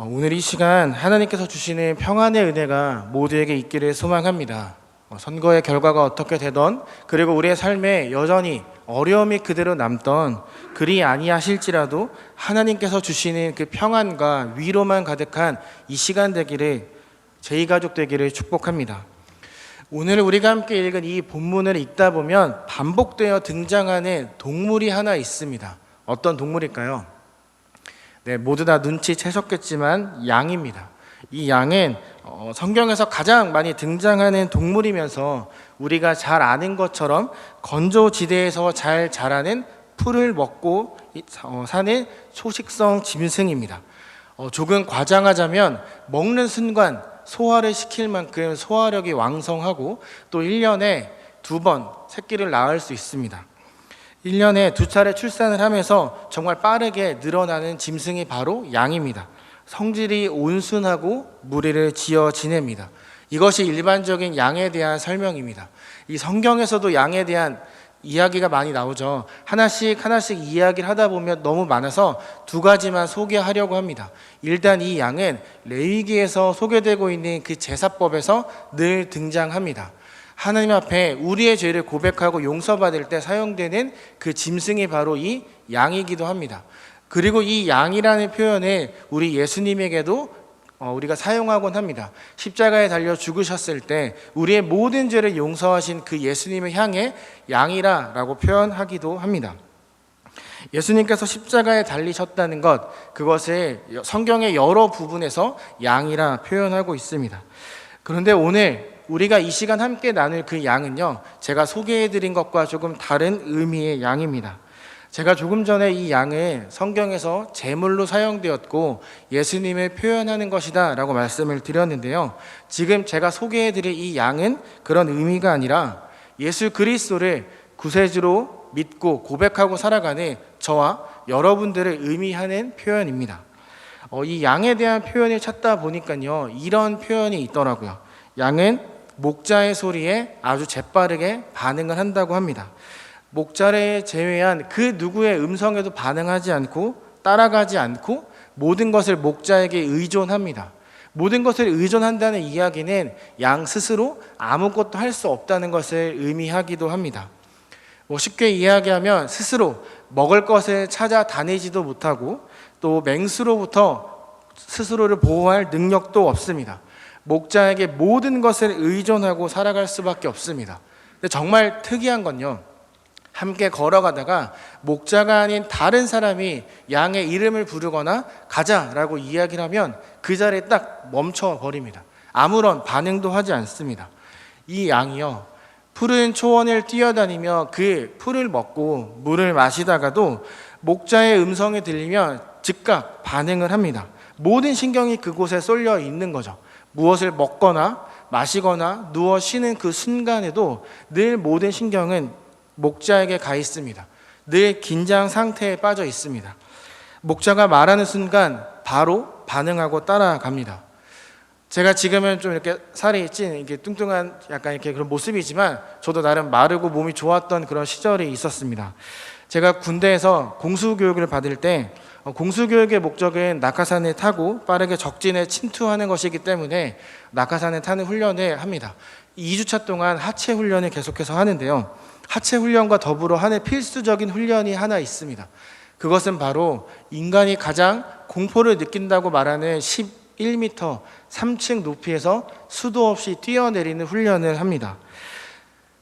오늘 이 시간 하나님께서 주시는 평안의 은혜가 모두에게 있기를 소망합니다. 선거의 결과가 어떻게 되던, 그리고 우리의 삶에 여전히 어려움이 그대로 남던, 그리 아니하실지라도 하나님께서 주시는 그 평안과 위로만 가득한 이 시간 되기를, 제2가족 되기를 축복합니다. 오늘 우리가 함께 읽은 이 본문을 읽다 보면 반복되어 등장하는 동물이 하나 있습니다. 어떤 동물일까요? 네, 모두 다 눈치채셨겠지만 양입니다. 이 양은 성경에서 가장 많이 등장하는 동물이면서 우리가 잘 아는 것처럼 건조지대에서 잘 자라는 풀을 먹고 사는 초식성 짐승입니다. 조금 과장하자면 먹는 순간 소화를 시킬 만큼 소화력이 왕성하고 또 1년에 2번 새끼를 낳을 수 있습니다. 1년에 2차례 출산을 하면서 정말 빠르게 늘어나는 짐승이 바로 양입니다. 성질이 온순하고 무리를 지어 지냅니다. 이것이 일반적인 양에 대한 설명입니다. 이 성경에서도 양에 대한 이야기가 많이 나오죠. 하나씩 이야기를 하다 보면 너무 많아서 2가지만 소개하려고 합니다. 일단 이 양은 레위기에서 소개되고 있는 그 제사법에서 늘 등장합니다. 하나님 앞에 우리의 죄를 고백하고 용서받을 때 사용되는 그 짐승이 바로 이 양이기도 합니다. 그리고 이 양이라는 표현을 우리 예수님에게도 우리가 사용하곤 합니다. 십자가에 달려 죽으셨을 때 우리의 모든 죄를 용서하신 그 예수님을 향해 양이라고 표현하기도 합니다. 예수님께서 십자가에 달리셨다는 것, 그것을 성경의 여러 부분에서 양이라 표현하고 있습니다. 그런데 오늘 우리가 이 시간 함께 나눌 그 양은요, 제가 소개해드린 것과 조금 다른 의미의 양입니다. 제가 조금 전에 이 양을 성경에서 제물로 사용되었고 예수님을 표현하는 것이다 라고 말씀을 드렸는데요, 지금 제가 소개해드릴 이 양은 그런 의미가 아니라 예수 그리스도를 구세주로 믿고 고백하고 살아가는 저와 여러분들을 의미하는 표현입니다. 이 양에 대한 표현을 찾다 보니까요, 이런 표현이 있더라고요. 양은 목자의 소리에 아주 재빠르게 반응을 한다고 합니다. 목자를 제외한 그 누구의 음성에도 반응하지 않고 따라가지 않고 모든 것을 목자에게 의존합니다. 모든 것을 의존한다는 이야기는 양 스스로 아무것도 할 수 없다는 것을 의미하기도 합니다. 쉽게 이야기하면 스스로 먹을 것을 찾아다니지도 못하고 또 맹수로부터 스스로를 보호할 능력도 없습니다. 목자에게 모든 것을 의존하고 살아갈 수밖에 없습니다. 근데 정말 특이한 건요, 함께 걸어가다가 목자가 아닌 다른 사람이 양의 이름을 부르거나 가자라고 이야기를 하면 그 자리에 딱 멈춰버립니다. 아무런 반응도 하지 않습니다. 이 양이요, 푸른 초원을 뛰어다니며 그 풀을 먹고 물을 마시다가도 목자의 음성이 들리면 즉각 반응을 합니다. 모든 신경이 그곳에 쏠려 있는 거죠. 무엇을 먹거나 마시거나 누워 쉬는 그 순간에도 늘 모든 신경은 목자에게 가 있습니다. 늘 긴장 상태에 빠져 있습니다. 목자가 말하는 순간 바로 반응하고 따라갑니다. 제가 지금은 좀 이렇게 살이 찐, 이렇게 뚱뚱한 약간 이렇게 그런 모습이지만 저도 나름 마르고 몸이 좋았던 그런 시절이 있었습니다. 제가 군대에서 공수교육을 받을 때 공수교육의 목적은 낙하산을 타고 빠르게 적진에 침투하는 것이기 때문에 낙하산을 타는 훈련을 합니다. 2주차 동안 하체 훈련을 계속해서 하는데요, 하체 훈련과 더불어 하는 필수적인 훈련이 하나 있습니다. 그것은 바로 인간이 가장 공포를 느낀다고 말하는 11m 3층 높이에서 수도 없이 뛰어내리는 훈련을 합니다.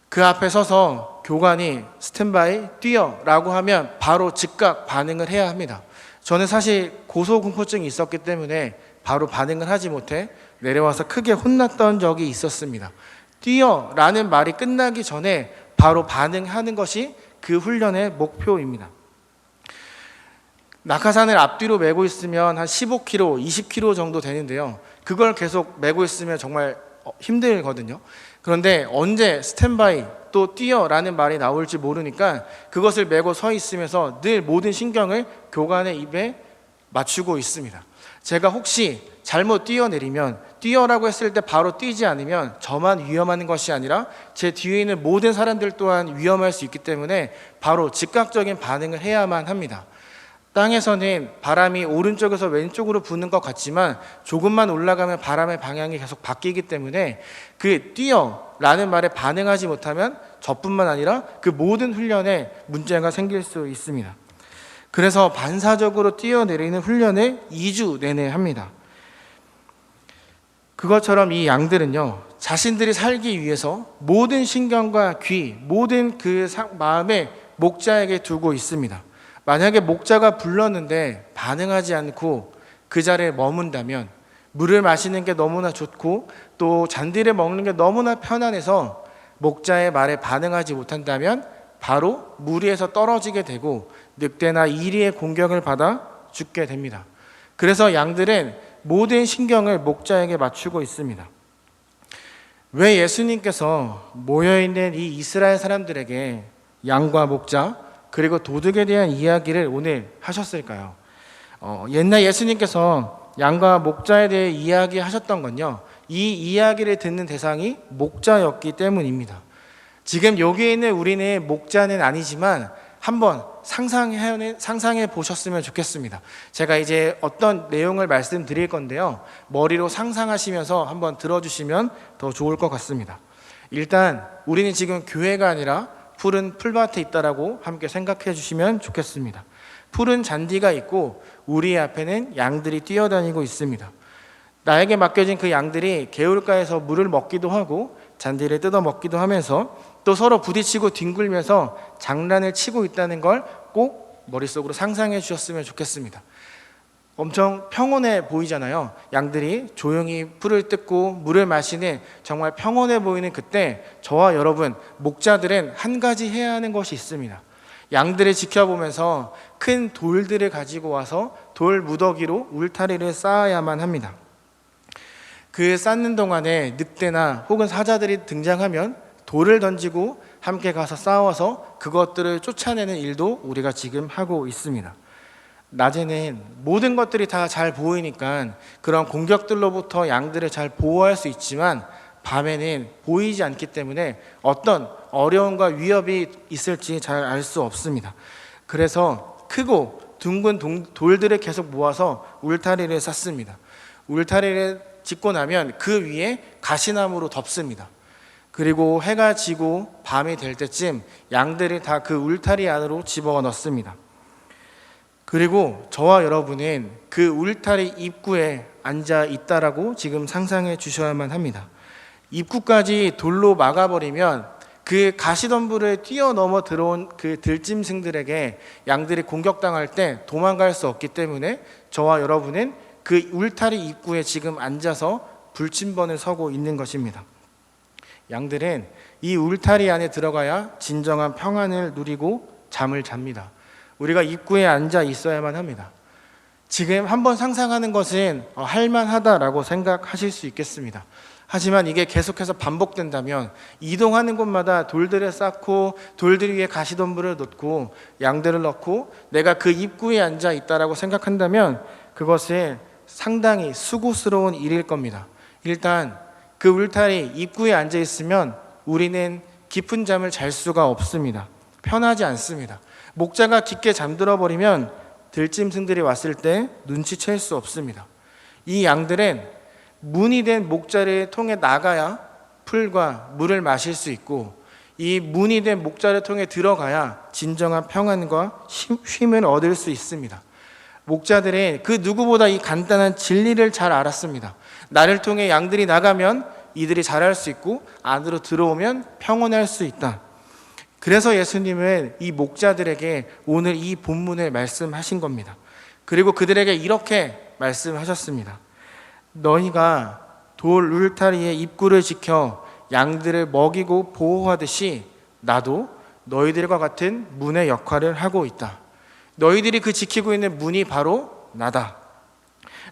그 앞에 서서 교관이 스탠바이 뛰어라고 하면 바로 즉각 반응을 해야 합니다. 저는 사실 고소공포증이 있었기 때문에 바로 반응을 하지 못해 내려와서 크게 혼났던 적이 있었습니다. 뛰어라는 말이 끝나기 전에 바로 반응하는 것이 그 훈련의 목표입니다. 낙하산을 앞뒤로 메고 있으면 한 15km, 20km 정도 되는데요, 그걸 계속 메고 있으면 정말 힘들거든요. 그런데 언제 스탠바이 또 뛰어라는 말이 나올지 모르니까 그것을 메고 서 있으면서 늘 모든 신경을 교관의 입에 맞추고 있습니다. 제가 혹시 잘못 뛰어내리면, 뛰어라고 했을 때 바로 뛰지 않으면 저만 위험한 것이 아니라 제 뒤에 있는 모든 사람들 또한 위험할 수 있기 때문에 바로 즉각적인 반응을 해야만 합니다. 땅에서는 바람이 오른쪽에서 왼쪽으로 부는 것 같지만 조금만 올라가면 바람의 방향이 계속 바뀌기 때문에 그 뛰어라는 말에 반응하지 못하면 저뿐만 아니라 그 모든 훈련에 문제가 생길 수 있습니다. 그래서 반사적으로 뛰어내리는 훈련을 2주 내내 합니다. 그것처럼 이 양들은요, 자신들이 살기 위해서 모든 신경과 귀, 모든 그 마음에 목자에게 두고 있습니다. 만약에 목자가 불렀는데 반응하지 않고 그 자리에 머문다면, 물을 마시는 게 너무나 좋고 또 잔디를 먹는 게 너무나 편안해서 목자의 말에 반응하지 못한다면 바로 물 위에서 떨어지게 되고 늑대나 이리의 공격을 받아 죽게 됩니다. 그래서 양들은 모든 신경을 목자에게 맞추고 있습니다. 왜 예수님께서 모여있는 이 이스라엘 사람들에게 양과 목자 그리고 도둑에 대한 이야기를 오늘 하셨을까요? 옛날 예수님께서 양과 목자에 대해 이야기하셨던 건요, 이 이야기를 듣는 대상이 목자였기 때문입니다. 지금 여기에 있는 우리는 목자는 아니지만 한번 상상해 보셨으면 좋겠습니다. 제가 이제 어떤 내용을 말씀드릴 건데요, 머리로 상상하시면서 한번 들어주시면 더 좋을 것 같습니다. 일단 우리는 지금 교회가 아니라 푸른 풀밭에 있다라고 함께 생각해 주시면 좋겠습니다. 푸른 잔디가 있고 우리 앞에는 양들이 뛰어다니고 있습니다. 나에게 맡겨진 그 양들이 개울가에서 물을 먹기도 하고 잔디를 뜯어 먹기도 하면서 또 서로 부딪히고 뒹굴면서 장난을 치고 있다는 걸 꼭 머릿속으로 상상해 주셨으면 좋겠습니다. 엄청 평온해 보이잖아요. 양들이 조용히 풀을 뜯고 물을 마시는 정말 평온해 보이는 그때 저와 여러분 목자들은 한 가지 해야 하는 것이 있습니다. 양들을 지켜보면서 큰 돌들을 가지고 와서 돌 무더기로 울타리를 쌓아야만 합니다. 그 쌓는 동안에 늑대나 혹은 사자들이 등장하면 돌을 던지고 함께 가서 싸워서 그것들을 쫓아내는 일도 우리가 지금 하고 있습니다. 낮에는 모든 것들이 다 잘 보이니까 그런 공격들로부터 양들을 잘 보호할 수 있지만 밤에는 보이지 않기 때문에 어떤 어려움과 위협이 있을지 잘 알 수 없습니다. 그래서 크고 둥근 돌들을 계속 모아서 울타리를 쌓습니다. 울타리를 짓고 나면 그 위에 가시나무로 덮습니다. 그리고 해가 지고 밤이 될 때쯤 양들을 다 그 울타리 안으로 집어넣습니다. 그리고 저와 여러분은 그 울타리 입구에 앉아 있다라고 지금 상상해 주셔야만 합니다. 입구까지 돌로 막아버리면 그 가시덤불을 뛰어넘어 들어온 그 들짐승들에게 양들이 공격당할 때 도망갈 수 없기 때문에 저와 여러분은 그 울타리 입구에 지금 앉아서 불침번을 서고 있는 것입니다. 양들은 이 울타리 안에 들어가야 진정한 평안을 누리고 잠을 잡니다. 우리가 입구에 앉아 있어야만 합니다. 지금 한번 상상하는 것은 할만하다라고 생각하실 수 있겠습니다. 하지만 이게 계속해서 반복된다면 이동하는 곳마다 돌들을 쌓고 돌들 위에 가시덤불을 놓고 양들을 넣고 내가 그 입구에 앉아 있다라고 생각한다면 그것은 상당히 수고스러운 일일 겁니다. 일단 그 울타리 입구에 앉아 있으면 우리는 깊은 잠을 잘 수가 없습니다. 편하지 않습니다. 목자가 깊게 잠들어 버리면 들짐승들이 왔을 때 눈치챌 수 없습니다. 이 양들은 문이 된 목자를 통해 나가야 풀과 물을 마실 수 있고 이 문이 된 목자를 통해 들어가야 진정한 평안과 쉼을 얻을 수 있습니다. 목자들은 그 누구보다 이 간단한 진리를 잘 알았습니다. 나를 통해 양들이 나가면 이들이 자랄 수 있고 안으로 들어오면 평온할 수 있다. 그래서 예수님은 이 목자들에게 오늘 이 본문을 말씀하신 겁니다. 그리고 그들에게 이렇게 말씀하셨습니다. 너희가 돌 울타리의 입구를 지켜 양들을 먹이고 보호하듯이 나도 너희들과 같은 문의 역할을 하고 있다. 너희들이 그 지키고 있는 문이 바로 나다.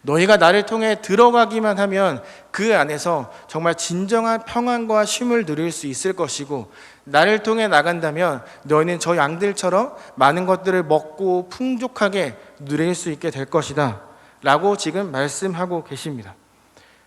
너희가 나를 통해 들어가기만 하면 그 안에서 정말 진정한 평안과 쉼을 누릴 수 있을 것이고 나를 통해 나간다면 너희는 저 양들처럼 많은 것들을 먹고 풍족하게 누릴 수 있게 될 것이다 라고 지금 말씀하고 계십니다.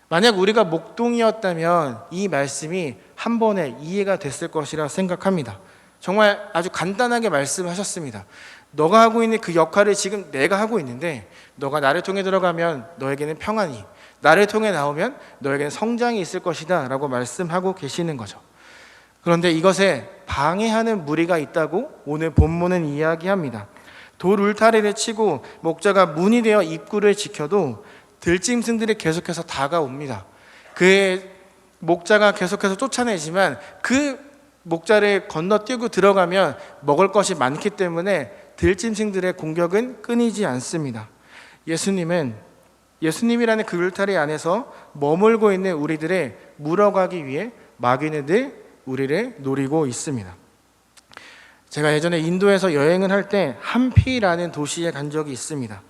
만약 우리가 목동이었다면 이 말씀이 한 번에 이해가 됐을 것이라 생각합니다. 정말 아주 간단하게 말씀하셨습니다. 너가 하고 있는 그 역할을 지금 내가 하고 있는데 너가 나를 통해 들어가면 너에게는 평안이, 나를 통해 나오면 너에게는 성장이 있을 것이다 라고 말씀하고 계시는 거죠. 그런데 이것에 방해하는 무리가 있다고 오늘 본문은 이야기합니다. 돌 울타리를 치고 목자가 문이 되어 입구를 지켜도 들짐승들이 계속해서 다가옵니다. 그의 목자가 계속해서 쫓아내지만 그 목자를 건너뛰고 들어가면 먹을 것이 많기 때문에 들짐승들의 공격은 끊이지 않습니다. 예수님이라는 그 울타리 안에서 머물고 있는 우리들의 물어가기 위해 마귀는 늘 우리를 노리고 있습니다. 제가 예전에 인도에서 여행을 할 때 함피라는 도시에 간 적이 있습니다.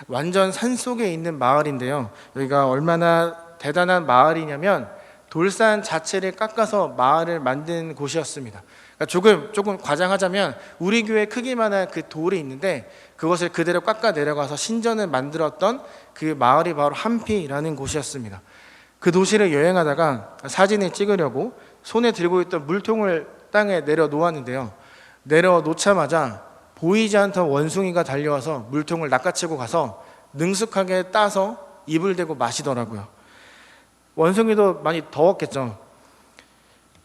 완전 산속에 있는 마을인데요. 여기가 얼마나 대단한 마을이냐면 돌산 자체를 깎아서 마을을 만든 곳이었습니다. 그러니까 조금 과장하자면 우리 교회 크기만한 그 돌이 있는데 그것을 그대로 깎아 내려가서 신전을 만들었던 그 마을이 바로 함피라는 곳이었습니다. 그 도시를 여행하다가 사진을 찍으려고 손에 들고 있던 물통을 땅에 내려놓았는데요. 내려놓자마자 보이지 않던 원숭이가 달려와서 물통을 낚아채고 가서 능숙하게 따서 입을 대고 마시더라고요. 원숭이도 많이 더웠겠죠.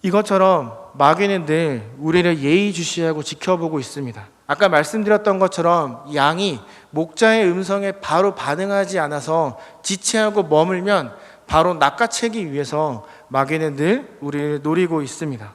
이것처럼 마귀는 늘 우리를 예의주시하고 지켜보고 있습니다. 아까 말씀드렸던 것처럼 양이 목자의 음성에 바로 반응하지 않아서 지체하고 머물면 바로 낚아채기 위해서 마귀는 늘 우리를 노리고 있습니다.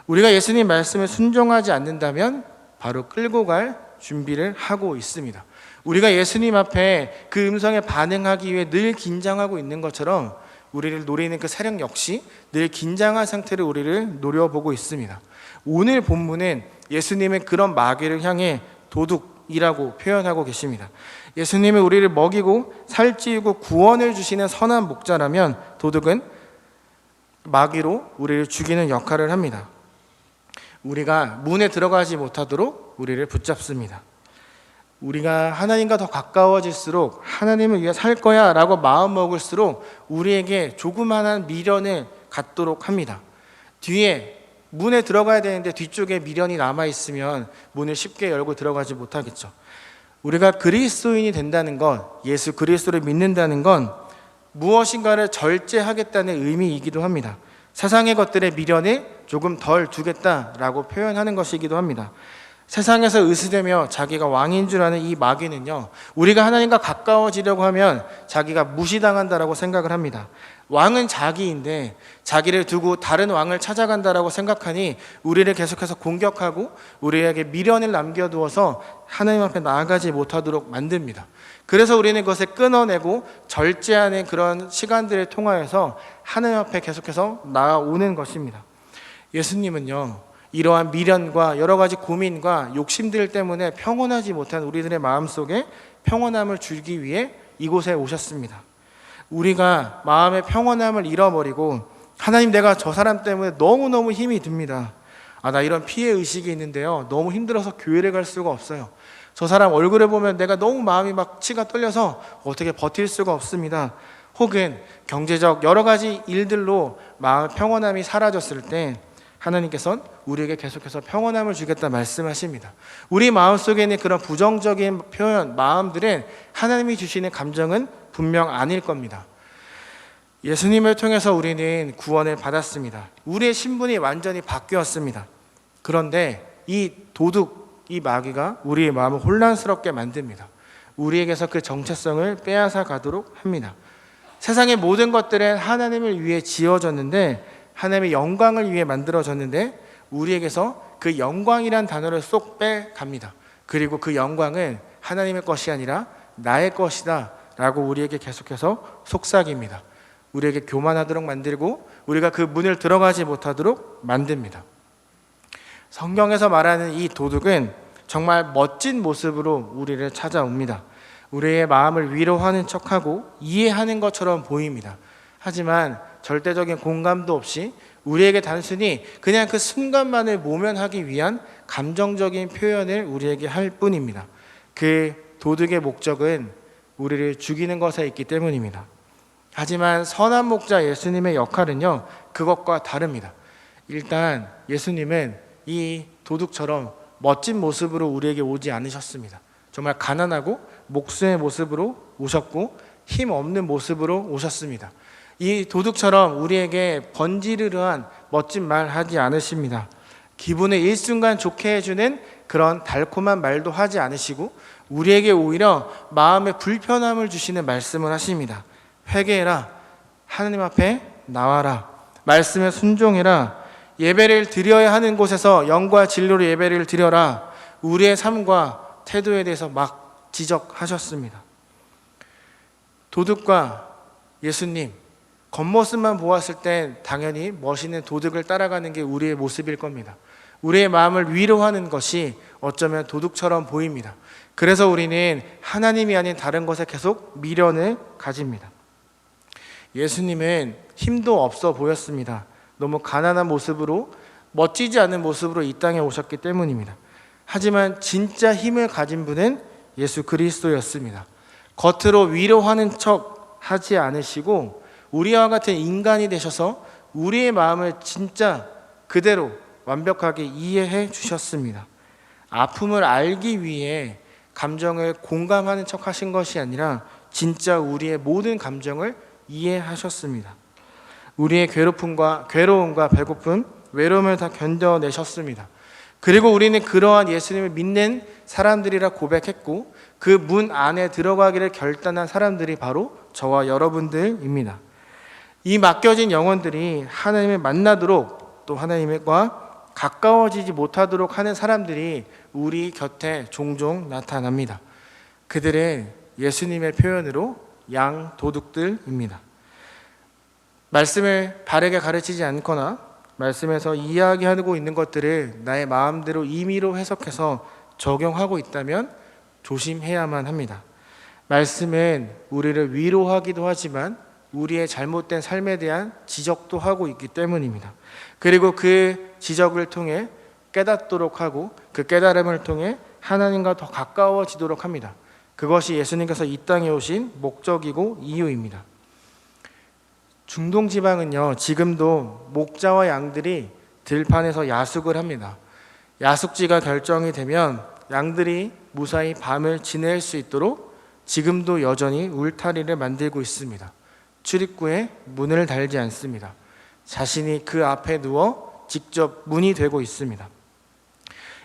우리가 예수님 말씀에 순종하지 않는다면 바로 끌고 갈 준비를 하고 있습니다. 우리가 예수님 앞에 그 음성에 반응하기 위해 늘 긴장하고 있는 것처럼 우리를 노리는 그 세력 역시 늘 긴장한 상태로 우리를 노려보고 있습니다. 오늘 본문은 예수님의 그런 마귀를 향해 도둑이라고 표현하고 계십니다. 예수님이 우리를 먹이고 살찌우고 구원을 주시는 선한 목자라면 도둑은 마귀로 우리를 죽이는 역할을 합니다. 우리가 문에 들어가지 못하도록 우리를 붙잡습니다. 우리가 하나님과 더 가까워질수록 하나님을 위해 살 거야 라고 마음먹을수록 우리에게 조그마한 미련을 갖도록 합니다. 뒤에 문에 들어가야 되는데 뒤쪽에 미련이 남아있으면 문을 쉽게 열고 들어가지 못하겠죠. 우리가 그리스도인이 된다는 것, 예수 그리스도를 믿는다는 건 무엇인가를 절제하겠다는 의미이기도 합니다. 세상의 것들의 미련을 조금 덜 두겠다라고 표현하는 것이기도 합니다. 세상에서 으스대며 자기가 왕인 줄 아는 이 마귀는요, 우리가 하나님과 가까워지려고 하면 자기가 무시당한다라고 생각을 합니다. 왕은 자기인데 자기를 두고 다른 왕을 찾아간다라고 생각하니 우리를 계속해서 공격하고 우리에게 미련을 남겨두어서 하나님 앞에 나아가지 못하도록 만듭니다. 그래서 우리는 그것을 끊어내고 절제하는 그런 시간들을 통하여서 하나님 앞에 계속해서 나아오는 것입니다. 예수님은요, 이러한 미련과 여러 가지 고민과 욕심들 때문에 평온하지 못한 우리들의 마음속에 평온함을 주기 위해 이곳에 오셨습니다. 우리가 마음의 평온함을 잃어버리고 하나님, 내가 저 사람 때문에 너무너무 힘이 듭니다. 나 이런 피해 의식이 있는데요, 너무 힘들어서 교회를 갈 수가 없어요. 저 사람 얼굴을 보면 내가 너무 마음이 막 치가 떨려서 어떻게 버틸 수가 없습니다. 혹은 경제적 여러 가지 일들로 마음 평온함이 사라졌을 때 하나님께서는 우리에게 계속해서 평온함을 주겠다 말씀하십니다. 우리 마음속에 있는 그런 부정적인 표현, 마음들은 하나님이 주시는 감정은 분명 아닐 겁니다. 예수님을 통해서 우리는 구원을 받았습니다. 우리의 신분이 완전히 바뀌었습니다. 그런데 이 도둑, 이 마귀가 우리의 마음을 혼란스럽게 만듭니다. 우리에게서 그 정체성을 빼앗아 가도록 합니다. 세상의 모든 것들은 하나님을 위해 지어졌는데, 하나님의 영광을 위해 만들어졌는데 우리에게서 그 영광이란 단어를 쏙 빼갑니다. 그리고 그 영광은 하나님의 것이 아니라 나의 것이다 라고 우리에게 계속해서 속삭입니다. 우리에게 교만하도록 만들고 우리가 그 문을 들어가지 못하도록 만듭니다. 성경에서 말하는 이 도둑은 정말 멋진 모습으로 우리를 찾아옵니다. 우리의 마음을 위로하는 척하고 이해하는 것처럼 보입니다. 하지만 절대적인 공감도 없이 우리에게 단순히 그냥 그 순간만을 모면하기 위한 감정적인 표현을 우리에게 할 뿐입니다. 그 도둑의 목적은 우리를 죽이는 것에 있기 때문입니다. 하지만 선한 목자 예수님의 역할은요, 그것과 다릅니다. 일단 예수님은 이 도둑처럼 멋진 모습으로 우리에게 오지 않으셨습니다. 정말 가난하고 목수의 모습으로 오셨고 힘 없는 모습으로 오셨습니다. 이 도둑처럼 우리에게 번지르르한 멋진 말 하지 않으십니다. 기분을 일순간 좋게 해주는 그런 달콤한 말도 하지 않으시고 우리에게 오히려 마음에 불편함을 주시는 말씀을 하십니다. 회개해라. 하나님 앞에 나와라. 말씀에 순종해라. 예배를 드려야 하는 곳에서 영과 진리로 예배를 드려라. 우리의 삶과 태도에 대해서 막 지적하셨습니다. 도둑과 예수님, 겉모습만 보았을 땐 당연히 멋있는 도둑을 따라가는 게 우리의 모습일 겁니다. 우리의 마음을 위로하는 것이 어쩌면 도둑처럼 보입니다. 그래서 우리는 하나님이 아닌 다른 것에 계속 미련을 가집니다. 예수님은 힘도 없어 보였습니다. 너무 가난한 모습으로, 멋지지 않은 모습으로 이 땅에 오셨기 때문입니다. 하지만 진짜 힘을 가진 분은 예수 그리스도였습니다. 겉으로 위로하는 척 하지 않으시고 우리와 같은 인간이 되셔서 우리의 마음을 진짜 그대로 완벽하게 이해해 주셨습니다. 아픔을 알기 위해 감정을 공감하는 척 하신 것이 아니라 진짜 우리의 모든 감정을 이해하셨습니다. 우리의 괴로움과 배고픔, 외로움을 다 견뎌내셨습니다. 그리고 우리는 그러한 예수님을 믿는 사람들이라 고백했고 그 문 안에 들어가기를 결단한 사람들이 바로 저와 여러분들입니다. 이 맡겨진 영혼들이 하나님을 만나도록 또 하나님과 가까워지지 못하도록 하는 사람들이 우리 곁에 종종 나타납니다. 그들은 예수님의 표현으로 양 도둑들입니다. 말씀을 바르게 가르치지 않거나 말씀에서 이야기하고 있는 것들을 나의 마음대로 임의로 해석해서 적용하고 있다면 조심해야만 합니다. 말씀은 우리를 위로하기도 하지만 우리의 잘못된 삶에 대한 지적도 하고 있기 때문입니다. 그리고 그 지적을 통해 깨닫도록 하고 그 깨달음을 통해 하나님과 더 가까워지도록 합니다. 그것이 예수님께서 이 땅에 오신 목적이고 이유입니다. 중동 지방은요, 지금도 목자와 양들이 들판에서 야숙을 합니다. 야숙지가 결정이 되면 양들이 무사히 밤을 지낼 수 있도록 지금도 여전히 울타리를 만들고 있습니다. 출입구에 문을 달지 않습니다. 자신이 그 앞에 누워 직접 문이 되고 있습니다.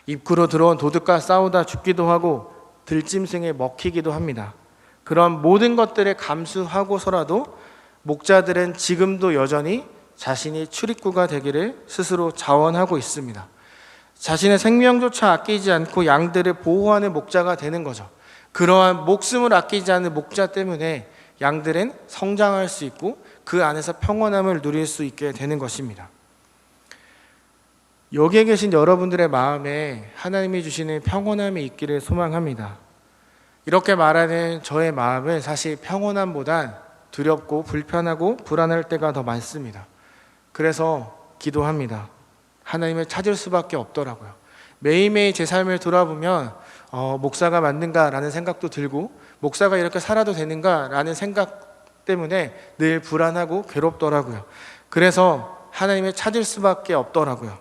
입구로 들어온 도둑과 싸우다 죽기도 하고 들짐승에 먹히기도 합니다. 그런 모든 것들을 감수하고서라도 목자들은 지금도 여전히 자신이 출입구가 되기를 스스로 자원하고 있습니다. 자신의 생명조차 아끼지 않고 양들을 보호하는 목자가 되는 거죠. 그러한 목숨을 아끼지 않는 목자 때문에 양들은 성장할 수 있고 그 안에서 평온함을 누릴 수 있게 되는 것입니다. 여기에 계신 여러분들의 마음에 하나님이 주시는 평온함이 있기를 소망합니다. 이렇게 말하는 저의 마음은 사실 평온함보단 두렵고 불편하고 불안할 때가 더 많습니다. 그래서 기도합니다. 하나님을 찾을 수밖에 없더라고요. 매일매일 제 삶을 돌아보면 목사가 맞는가라는 생각도 들고 목사가 이렇게 살아도 되는가라는 생각 때문에 늘 불안하고 괴롭더라고요. 그래서 하나님을 찾을 수밖에 없더라고요.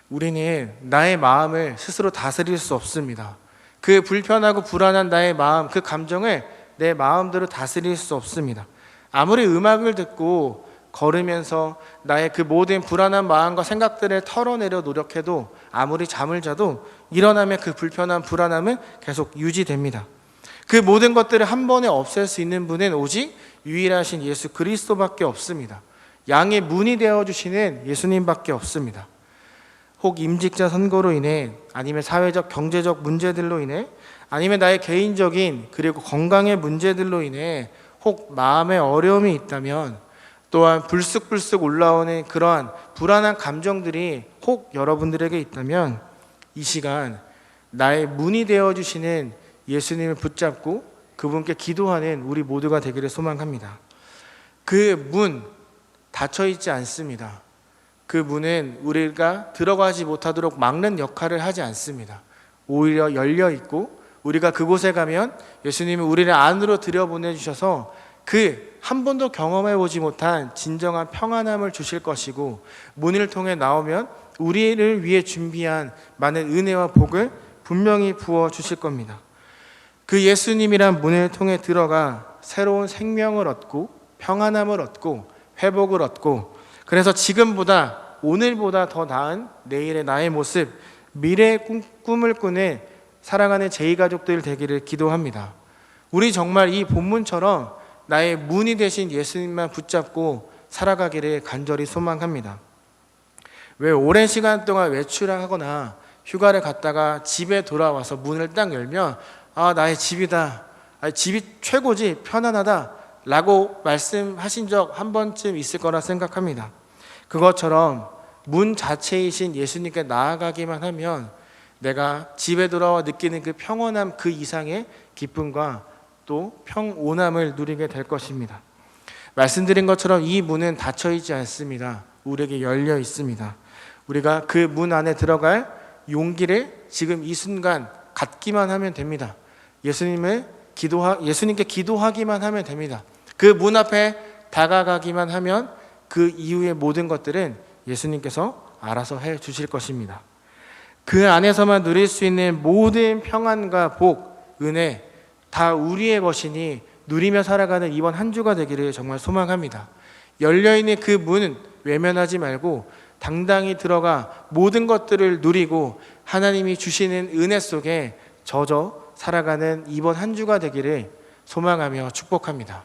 우리는 나의 마음을 스스로 다스릴 수 없습니다. 그 불편하고 불안한 나의 마음, 그 감정을 내 마음대로 다스릴 수 없습니다. 아무리 음악을 듣고 걸으면서 나의 그 모든 불안한 마음과 생각들을 털어내려 노력해도 아무리 잠을 자도 일어나면 그 불편한 불안함은 계속 유지됩니다. 그 모든 것들을 한 번에 없앨 수 있는 분은 오직 유일하신 예수 그리스도밖에 없습니다. 양의 문이 되어주시는 예수님밖에 없습니다. 혹 임직자 선거로 인해 아니면 사회적 경제적 문제들로 인해 아니면 나의 개인적인 그리고 건강의 문제들로 인해 혹 마음에 어려움이 있다면 또한 불쑥불쑥 올라오는 그러한 불안한 감정들이 혹 여러분들에게 있다면 이 시간 나의 문이 되어주시는 예수님을 붙잡고 그분께 기도하는 우리 모두가 되기를 소망합니다. 그 문 닫혀있지 않습니다. 그 문은 우리가 들어가지 못하도록 막는 역할을 하지 않습니다. 오히려 열려있고 우리가 그곳에 가면 예수님이 우리를 안으로 들여보내주셔서 그 한 번도 경험해보지 못한 진정한 평안함을 주실 것이고 문을 통해 나오면 우리를 위해 준비한 많은 은혜와 복을 분명히 부어 주실 겁니다. 그 예수님이란 문을 통해 들어가 새로운 생명을 얻고 평안함을 얻고 회복을 얻고, 그래서 지금보다 오늘보다 더 나은 내일의 나의 모습, 미래의 꿈을 꾸는 사랑하는 제2가족들 되기를 기도합니다. 우리 정말 이 본문처럼 나의 문이 되신 예수님만 붙잡고 살아가기를 간절히 소망합니다. 왜 오랜 시간 동안 외출하거나 휴가를 갔다가 집에 돌아와서 문을 딱 열면 나의 집이다, 집이 최고지, 편안하다 라고 말씀하신 적 한 번쯤 있을 거라 생각합니다. 그것처럼 문 자체이신 예수님께 나아가기만 하면 내가 집에 돌아와 느끼는 그 평온함 그 이상의 기쁨과 또 평온함을 누리게 될 것입니다. 말씀드린 것처럼 이 문은 닫혀 있지 않습니다. 우리에게 열려 있습니다. 우리가 그 문 안에 들어갈 용기를 지금 이 순간 갖기만 하면 됩니다. 예수님께 기도하기만 하면 됩니다. 그 문 앞에 다가가기만 하면 그 이후의 모든 것들은 예수님께서 알아서 해 주실 것입니다. 그 안에서만 누릴 수 있는 모든 평안과 복, 은혜 다 우리의 것이니 누리며 살아가는 이번 한 주가 되기를 정말 소망합니다. 열려있는 그 문은 외면하지 말고 당당히 들어가 모든 것들을 누리고 하나님이 주시는 은혜 속에 젖어 살아가는 이번 한 주가 되기를 소망하며 축복합니다.